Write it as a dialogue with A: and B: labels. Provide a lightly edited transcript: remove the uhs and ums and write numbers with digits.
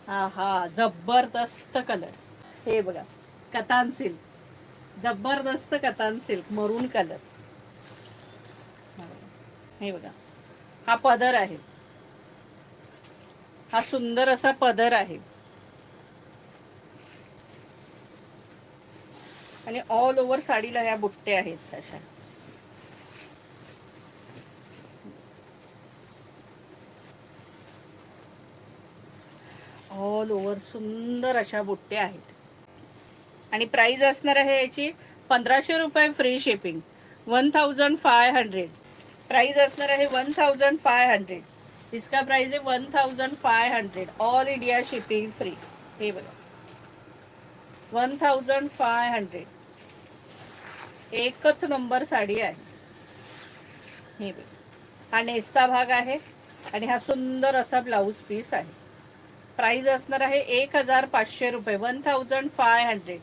A: आहा, जबरदस्त कलर. हे बघा, कतान सिल्क, जबरदस्त कतान सिल्क, मरून कलर. हे बघा, हा पदर आहे, हा सुंदर असा पदर आहे. आणि ऑल ओव्हर साडीला ह्या बुट्टे आहेत अशा. ऑल ओव्हर सुंदर अशा बुट्ट्या आहेत. आणि प्राइस असणार आहे याची 1500 रुपये फ्री शिपिंग. 1500. प्राइस असणार आहे 1500. इसका प्राइस आहे 1500. All India shipping free. हे बघा, 1500. एकच नंबर साडी आहे. हे बघा, हा नेस्ता भाग आहे आणि हा सुंदर असा ब्लाऊज पीस आहे. प्राइस असणार आहे 1500 रुपये. 1500.